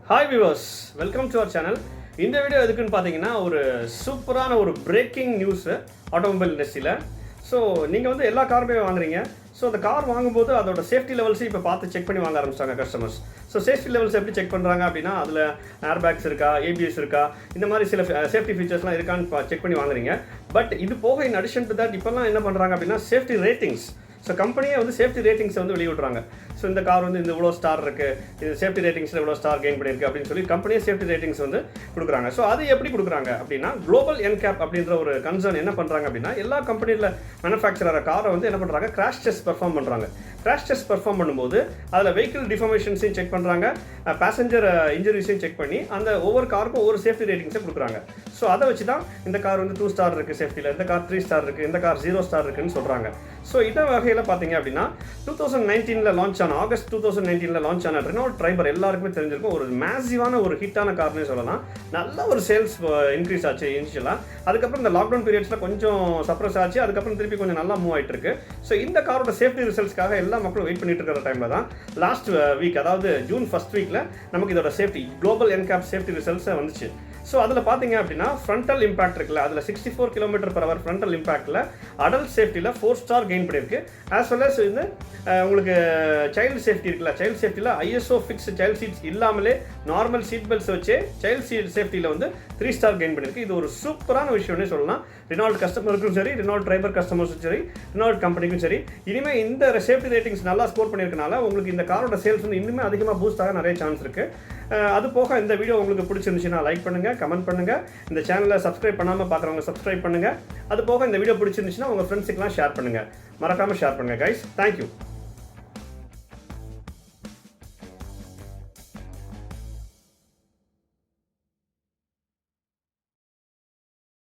Hi viewers, welcome to our channel. இந்த video எதுக்குன்னு பார்த்தீங்கன்னா ஒரு சூப்பரான ஒரு பிரேக்கிங் நியூஸு ஆட்டோமொபைல் இண்டஸ்ட்ரியில். ஸோ நீங்கள் வந்து எல்லா காருமே வாங்குறீங்க. ஸோ அந்த கார் வாங்கும்போது அதோட சேஃப்டி லெவல்ஸையும் இப்போ பார்த்து செக் பண்ணி வாங்க ஆரம்பிச்சிட்டாங்க கஸ்டமர்ஸ். ஸோ சேஃப்டி லெவல்ஸ் எப்படி செக் பண்ணுறாங்க அப்படின்னா, அதில் ஏர் பேக்ஸ் இருக்கா, ஏபிஎஸ் இருக்கா, இந்த மாதிரி சில சேஃப்டி ஃபீச்சர்ஸ்லாம் இருக்கான்னு செக் பண்ணி வாங்குறீங்க. பட் இது போக இன் அடிஷன் டு தட் இப்போல்லாம் என்ன பண்ணுறாங்க அப்படின்னா சேஃப்டி ரேட்டிங்ஸ். ஸோ கம்பெனியே வந்து சேஃப்டி ரேட்டிங்ஸை வந்து வெளியிடுறாங்க. ஸோ இந்த கார் வந்து இந்த இவ்வளோ ஸ்டார் இருக்குது, இது சேஃப்டி ரேட்டிங்ஸில் இவ்வளோ ஸ்டார் கெயின் பண்ணியிருக்கு அப்படின்னு சொல்லி கம்பெனியே சேஃப்டி ரேட்டிங்ஸ் வந்து கொடுக்குறாங்க. ஸோ அது எப்படி கொடுக்குறாங்க அப்படின்னா, குளோபல் NCAP அப்படின்ற ஒரு கன்சர்ன் என்ன பண்ணுறாங்க அப்படின்னா, எல்லா கம்பெனியில் மேனுஃபேக்சர் காரை வந்து என்ன பண்ணுறாங்க, கிராஷ் டெஸ்ட் பெர்ஃபார்ம் பண்ணுறாங்க. கிராஷ் டெஸ்ட் பெர்ஃபார்ம் பண்ணும்போது அதில் வெஹிக்கிள் டிஃபர்மேஷன்ஸையும் செக் பண்ணுறாங்க, பேசஞ்சர் இன்ஜுரிஸையும் செக் பண்ணி அந்த ஒவ்வொரு காருக்கும் ஒவ்வொரு சேஃப்டி ரேட்டிங்ஸை கொடுக்குறாங்க. ஸோ அதை வச்சு தான் இந்த கார் வந்து 2 ஸ்டார் இருக்குது சேஃப்டியில், இந்த கார் 3 ஸ்டார் இருக்குது, இந்த கார் 0 ஸ்டார் இருக்குன்னு சொல்கிறாங்க. ஸோ இந்த வகையில் பார்த்தீங்க அப்படின்னா 2019 லான்ச் ஆன ஆகஸ்ட் 2019 லான்ச் ஆன Renault ட்ரைபர் எல்லாருக்குமே தெரிஞ்சிருக்கும். ஒரு மேசிவான ஒரு ஹிட்டான கார்னே சொல்லலாம். நல்ல ஒரு சேல்ஸ் இன்க்ரீஸ் ஆச்சு இனிஷியலாக. அதுக்கப்புறம் இந்த லாக்டவுன் பீரியட்ஸில் கொஞ்சம் சப்ரஸ் ஆச்சு, அதுக்கப்புறம் திருப்பி கொஞ்சம் நல்லா மூவ் ஆகிட்டு இருக்கு. ஸோ இந்த காரோட சேஃப்டி ரிசல்ட்ஸ்க்காக எல்லா மக்களும் வெயிட் பண்ணிட்டு இருக்கிற டைமில் தான் லாஸ்ட் வீக், அதாவது ஜூன் ஃபர்ஸ்ட் வீக்கில் நமக்கு இதோட safety global NCAP safety results வந்துச்சு. ஸோ அதில் பார்த்தீங்க அப்படின்னா ஃப்ரண்டல் இம்பாக்ட் இருக்குல்ல, அதில் 64 km/h ஃப்ரண்டல் இம்பாக்டில் அடல்ட் சேஃப்டியில் 4 ஸ்டார் கெயின் பண்ணியிருக்கு. ஆஸ் வெல் அஸ் வந்து உங்களுக்கு சைல்டு சேஃப்டி இருக்குல்ல, சைல்டு சேஃப்டியில் ISO ஃபிக்ஸ் சைல்டு சீட்ஸ் இல்லாமலே நார்மல் சீட் பெல்ட்ஸ் வச்சு சைல்டு சேஃப்டியில் வந்து 3 ஸ்டார் கெயின் பண்ணியிருக்கு. இது ஒரு சூப்பரான விஷயம்னே சொல்லலாம். Renault கஸ்டமருக்கும் சரி, Renault டிரைவர் கஸ்டமர்ஸும் சரி, Renault கம்பெனிக்கும் சரி. இனிமேல் இந்த சேஃப்டி ரேட்டிங்ஸ் நல்லா ஸ்கோர் பண்ணியிருக்கனால உங்களுக்கு இந்த காரோட சேல்ஸ் வந்து இன்னுமே அதிகமாக பூஸ்ட் ஆக நிறைய சான்ஸ் இருக்குது. அது போக இந்த வீடியோ உங்களுக்கு பிடிச்சிருந்துச்சுன்னா லைக் பண்ணுங்கள், கமெண்ட் பண்ணுங்கள். இந்த சேனலை சப்ஸ்கிரைப் பண்ணாமல் பார்க்குறவங்க சப்ஸ்கிரைப் பண்ணுங்கள். அது போக இந்த வீடியோ பிடிச்சிருந்துச்சுன்னா உங்கள் ஃப்ரெண்ட்ஸுக்கெல்லாம் ஷேர் பண்ணுங்கள். மறக்காமல் ஷேர் பண்ணுங்கள் கைஸ். தேங்க்யூ.